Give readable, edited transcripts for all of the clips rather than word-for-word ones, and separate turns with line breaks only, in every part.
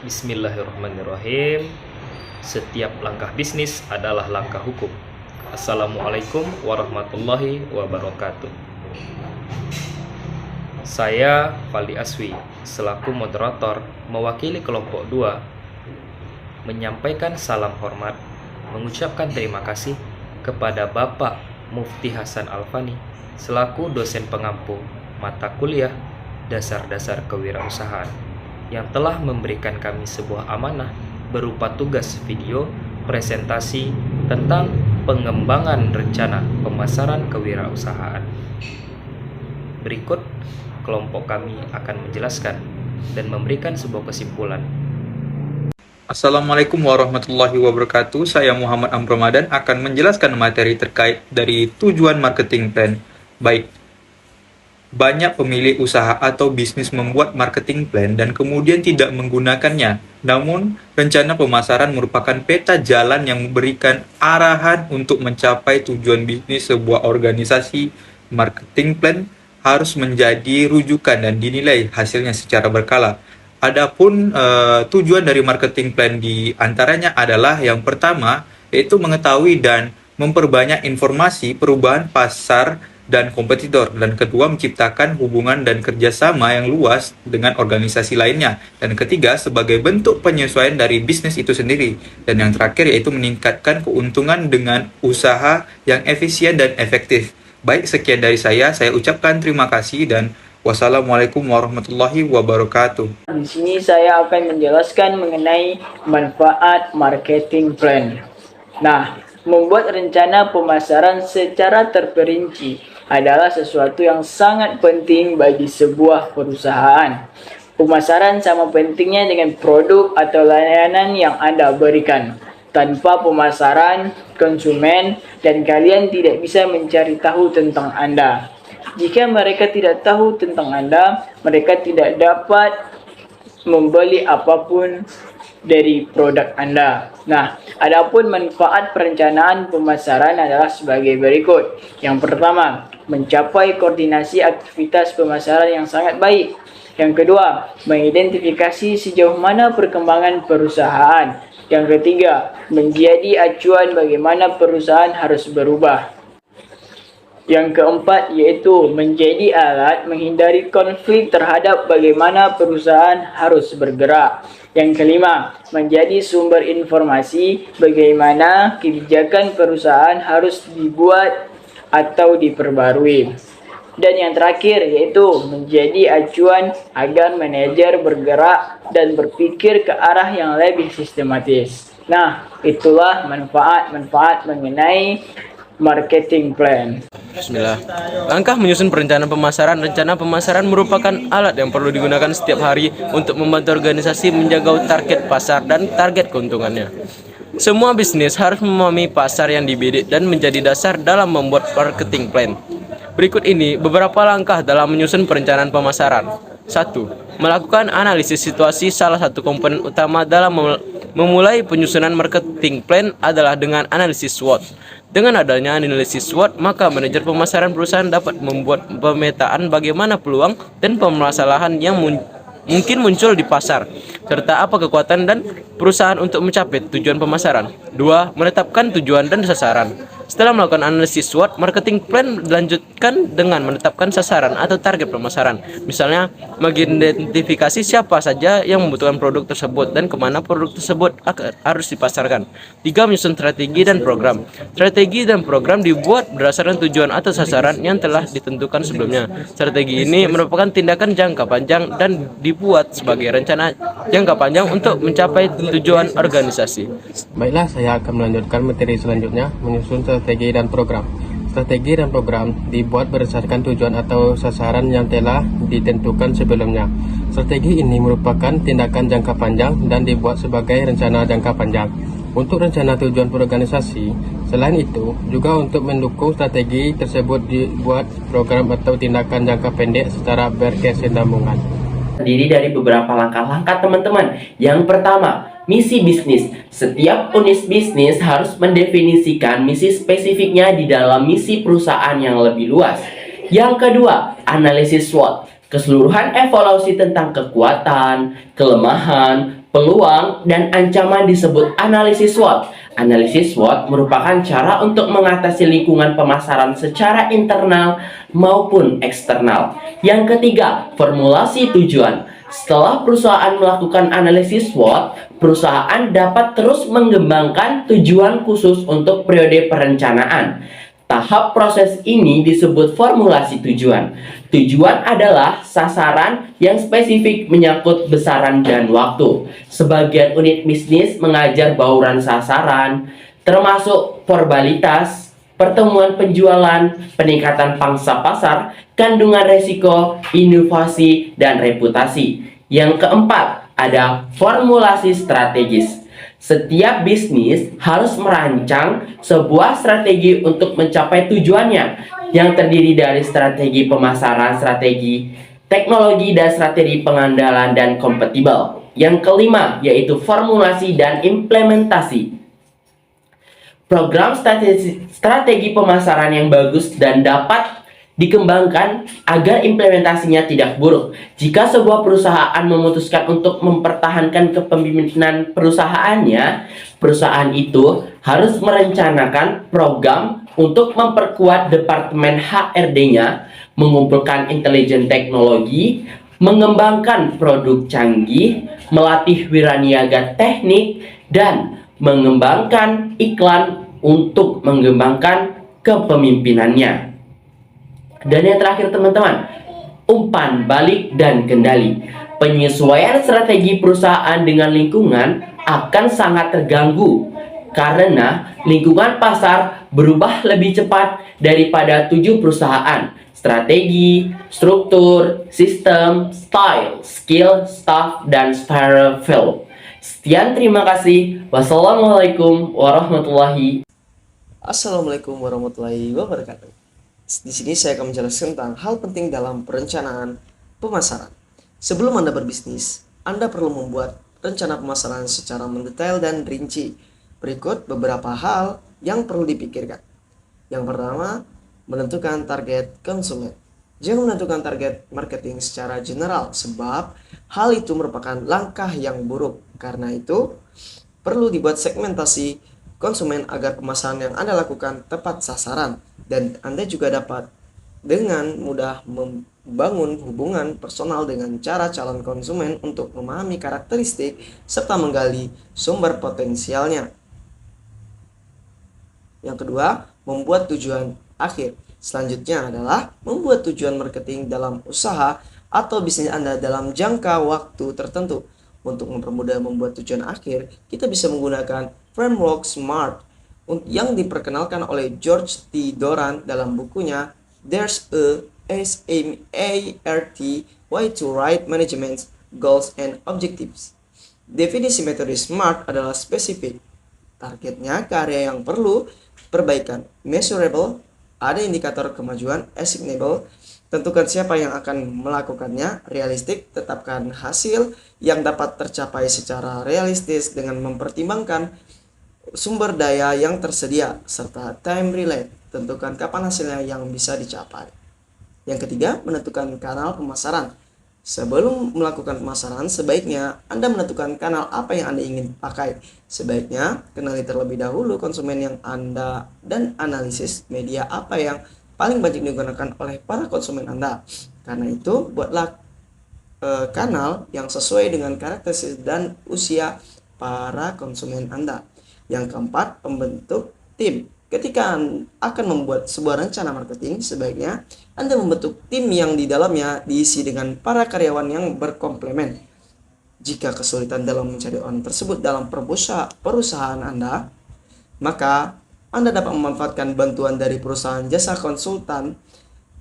Bismillahirrahmanirrahim. Setiap langkah bisnis adalah langkah hukum. Assalamualaikum warahmatullahi wabarakatuh. Saya Faldi Aswi, selaku moderator mewakili kelompok 2, menyampaikan salam hormat, mengucapkan terima kasih kepada Bapak Mufti Hasan Alfani selaku dosen pengampu mata kuliah Dasar-Dasar Kewirausahaan yang telah memberikan kami sebuah amanah berupa tugas video presentasi tentang pengembangan rencana pemasaran kewirausahaan. Berikut kelompok kami akan menjelaskan dan memberikan sebuah kesimpulan.
Assalamualaikum warahmatullahi wabarakatuh. Saya Muhammad Amromadan akan menjelaskan materi terkait dari tujuan marketing plan. Baik, banyak pemilik usaha atau bisnis membuat marketing plan dan kemudian tidak menggunakannya. Namun, rencana pemasaran merupakan peta jalan yang memberikan arahan untuk mencapai tujuan bisnis sebuah organisasi. Marketing plan harus menjadi rujukan dan dinilai hasilnya secara berkala. Adapun tujuan dari marketing plan di antaranya adalah yang pertama, yaitu mengetahui dan memperbanyak informasi perubahan pasar dan kompetitor, dan kedua menciptakan hubungan dan kerjasama yang luas dengan organisasi lainnya, dan ketiga sebagai bentuk penyesuaian dari bisnis itu sendiri, dan yang terakhir yaitu meningkatkan keuntungan dengan usaha yang efisien dan efektif. Baik, sekian dari saya ucapkan terima kasih dan wassalamualaikum warahmatullahi wabarakatuh.
Di sini saya akan menjelaskan mengenai manfaat marketing plan. Nah, membuat rencana pemasaran secara terperinci adalah sesuatu yang sangat penting bagi sebuah perusahaan. Pemasaran sama pentingnya dengan produk atau layanan yang Anda berikan. Tanpa pemasaran, konsumen dan kalian tidak bisa mencari tahu tentang Anda. Jika mereka tidak tahu tentang Anda, mereka tidak dapat membeli apapun dari produk Anda. Nah, adapun manfaat perencanaan pemasaran adalah sebagai berikut. Yang pertama, mencapai koordinasi aktivitas pemasaran yang sangat baik. Yang kedua, mengidentifikasi sejauh mana perkembangan perusahaan. Yang ketiga, menjadi acuan bagaimana perusahaan harus berubah. Yang keempat yaitu menjadi alat menghindari konflik terhadap bagaimana perusahaan harus bergerak. Yang kelima, menjadi sumber informasi bagaimana kebijakan perusahaan harus dibuat atau diperbarui. Dan yang terakhir yaitu menjadi acuan agar manajer bergerak dan berpikir ke arah yang lebih sistematis. Nah, itulah manfaat-manfaat mengenai marketing plan.
Bismillah. Langkah menyusun perencanaan pemasaran. Rencana pemasaran merupakan alat yang perlu digunakan setiap hari untuk membantu organisasi menjaga target pasar dan target keuntungannya. Semua bisnis harus memahami pasar yang dibidik dan menjadi dasar dalam membuat marketing plan. Berikut ini beberapa langkah dalam menyusun perencanaan pemasaran. 1. Melakukan analisis situasi. Salah satu komponen utama dalam memulai penyusunan marketing plan adalah dengan analisis SWOT. Dengan adanya analisis SWOT, maka manajer pemasaran perusahaan dapat membuat pemetaan bagaimana peluang dan permasalahan yang mungkin muncul di pasar, serta apa kekuatan dan perusahaan untuk mencapai tujuan pemasaran. 2. Menetapkan tujuan dan sasaran. Setelah melakukan analisis SWOT, marketing plan dilanjutkan dengan menetapkan sasaran atau target pemasaran. Misalnya, mengidentifikasi siapa saja yang membutuhkan produk tersebut dan kemana produk tersebut harus dipasarkan. 3. Menyusun strategi dan program. Strategi dan program dibuat berdasarkan tujuan atau sasaran yang telah ditentukan sebelumnya. Strategi ini merupakan tindakan jangka panjang dan dibuat sebagai rencana jangka panjang untuk mencapai tujuan organisasi.
Baiklah, saya akan melanjutkan materi selanjutnya, menyusun strategi dan program. Strategi dan program dibuat berdasarkan tujuan atau sasaran yang telah ditentukan sebelumnya. Strategi ini merupakan tindakan jangka panjang dan dibuat sebagai rencana jangka panjang untuk rencana tujuan organisasi. Selain itu, juga untuk mendukung strategi tersebut dibuat program atau tindakan jangka pendek secara berkesinambungan.
Terdiri dari beberapa langkah-langkah teman-teman. Yang pertama, misi bisnis. Setiap unit bisnis harus mendefinisikan misi spesifiknya di dalam misi perusahaan yang lebih luas. Yang kedua, analisis SWOT. Keseluruhan evaluasi tentang kekuatan, kelemahan, Peluang dan ancaman disebut analisis SWOT. Analisis SWOT merupakan cara untuk mengatasi lingkungan pemasaran secara internal maupun eksternal. Yang ketiga, formulasi tujuan. Setelah perusahaan melakukan analisis SWOT, perusahaan dapat terus mengembangkan tujuan khusus untuk periode perencanaan. Tahap proses ini disebut formulasi tujuan. Tujuan adalah sasaran yang spesifik menyangkut besaran dan waktu. Sebagian unit bisnis mengajar bauran sasaran, termasuk verbalitas, pertemuan penjualan, peningkatan pangsa pasar, kandungan resiko, inovasi, dan reputasi. Yang keempat, ada formulasi strategis. Setiap bisnis harus merancang sebuah strategi untuk mencapai tujuannya yang terdiri dari strategi pemasaran, strategi teknologi, dan strategi pengandalan dan kompatibel. Yang kelima, yaitu formulasi dan implementasi. Program strategi pemasaran yang bagus dan dapat dikembangkan agar implementasinya tidak buruk. Jika sebuah perusahaan memutuskan untuk mempertahankan kepemimpinan perusahaannya, perusahaan itu harus merencanakan program untuk memperkuat departemen HRD-nya, mengumpulkan intelijen teknologi, mengembangkan produk canggih, melatih wiraniaga teknik, dan mengembangkan iklan untuk mengembangkan kepemimpinannya. Dan yang terakhir teman-teman, umpan balik dan kendali. Penyesuaian strategi perusahaan dengan lingkungan akan sangat terganggu karena lingkungan pasar berubah lebih cepat daripada 7 perusahaan. Strategi, struktur, sistem, style, skill, staff, dan spiral. Sekian, terima kasih. Wassalamualaikum warahmatullahi.
Assalamualaikum warahmatullahi wabarakatuh. Di sini saya akan menjelaskan tentang hal penting dalam perencanaan pemasaran. Sebelum Anda berbisnis, Anda perlu membuat rencana pemasaran secara mendetail dan rinci. Berikut beberapa hal yang perlu dipikirkan. Yang pertama, menentukan target konsumen. Jangan menentukan target marketing secara general, sebab hal itu merupakan langkah yang buruk. Karena itu, perlu dibuat segmentasi konsumen agar pemasaran yang Anda lakukan tepat sasaran. Dan Anda juga dapat dengan mudah membangun hubungan personal dengan cara calon konsumen untuk memahami karakteristik serta menggali sumber potensialnya. Yang kedua, membuat tujuan akhir. Selanjutnya adalah membuat tujuan marketing dalam usaha atau bisnis Anda dalam jangka waktu tertentu. Untuk mempermudah membuat tujuan akhir, kita bisa menggunakan framework SMART yang diperkenalkan oleh George T. Doran dalam bukunya There's a SMART Way to Write Management Goals and Objectives. Definisi metode SMART adalah spesifik, targetnya ke area yang perlu perbaikan, measurable, ada indikator kemajuan, assignable, tentukan siapa yang akan melakukannya, realistik, tetapkan hasil yang dapat tercapai secara realistis dengan mempertimbangkan sumber daya yang tersedia, serta time relate, tentukan kapan hasilnya yang bisa dicapai. Yang ketiga, menentukan kanal pemasaran. Sebelum melakukan pemasaran, sebaiknya Anda menentukan kanal apa yang Anda ingin pakai. Sebaiknya kenali terlebih dahulu konsumen yang Anda dan analisis media apa yang paling banyak digunakan oleh para konsumen Anda. Karena itu, buatlah kanal yang sesuai dengan karakteristik dan usia para konsumen Anda. Yang keempat, membentuk tim. Ketika akan membuat sebuah rencana marketing, sebaiknya Anda membentuk tim yang di dalamnya diisi dengan para karyawan yang berkomplemen. Jika kesulitan dalam mencari orang tersebut dalam perusahaan Anda, maka Anda dapat memanfaatkan bantuan dari perusahaan jasa konsultan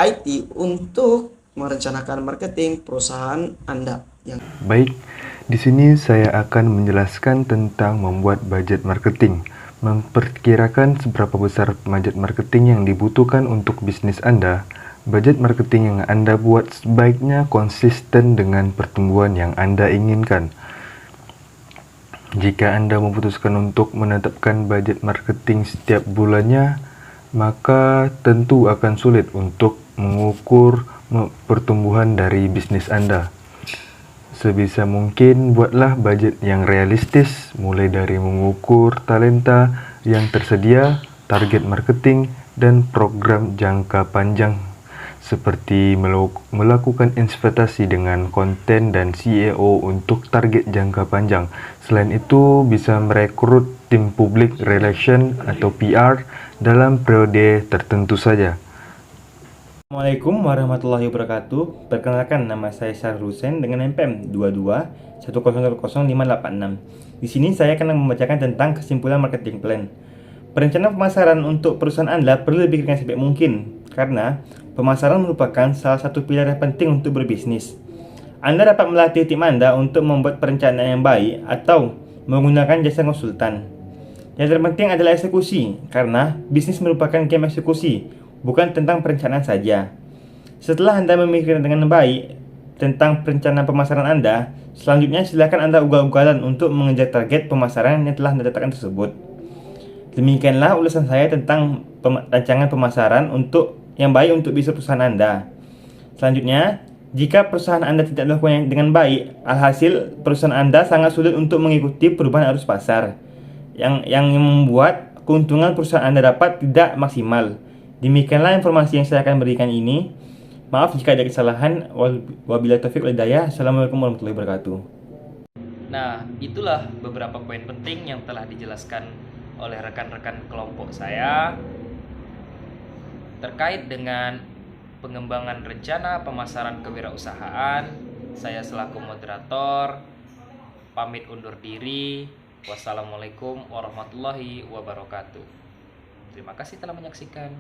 IT untuk merencanakan marketing perusahaan Anda.
Baik, di sini saya akan menjelaskan tentang membuat budget marketing. Memperkirakan seberapa besar budget marketing yang dibutuhkan untuk bisnis Anda. Budget marketing yang Anda buat sebaiknya konsisten dengan pertumbuhan yang Anda inginkan. Jika Anda memutuskan untuk menetapkan budget marketing setiap bulannya, maka tentu akan sulit untuk mengukur pertumbuhan dari bisnis Anda. Sebisa mungkin buatlah budget yang realistis, mulai dari mengukur talenta yang tersedia, target marketing, dan program jangka panjang, seperti melakukan investasi dengan konten dan SEO untuk target jangka panjang. Selain itu, bisa merekrut tim public relation atau PR dalam periode tertentu saja.
Assalamualaikum warahmatullahi wabarakatuh. Perkenalkan, nama saya Syahrul Hussein dengan NPM 22100586. Di sini saya akan membacakan tentang kesimpulan marketing plan. Perencanaan pemasaran untuk perusahaan Anda perlu dipikirkan sebaik mungkin, karena pemasaran merupakan salah satu pilar yang penting untuk berbisnis. Anda dapat melatih tim Anda untuk membuat perencanaan yang baik atau menggunakan jasa konsultan. Yang terpenting adalah eksekusi, karena bisnis merupakan game eksekusi, bukan tentang perencanaan saja. Setelah Anda memikirkan dengan baik tentang perencanaan pemasaran Anda, selanjutnya silakan Anda ugal-ugalan untuk mengejar target pemasaran yang telah Anda tetapkan tersebut. Demikianlah ulasan saya tentang rancangan pemasaran yang baik untuk bisnis perusahaan Anda. Selanjutnya, jika perusahaan Anda tidak melakukannya dengan baik, alhasil perusahaan Anda sangat sulit untuk mengikuti perubahan arus pasar, yang membuat keuntungan perusahaan Anda dapat tidak maksimal. Demikianlah informasi yang saya akan berikan ini. Maaf jika ada kesalahan. Wabillahi taufiq wal hidayah. Assalamualaikum warahmatullahi wabarakatuh.
Nah, itulah beberapa poin penting yang telah dijelaskan oleh rekan-rekan kelompok saya terkait dengan pengembangan rencana pemasaran kewirausahaan. Saya selaku moderator pamit undur diri. Wassalamualaikum warahmatullahi wabarakatuh. Terima kasih telah menyaksikan.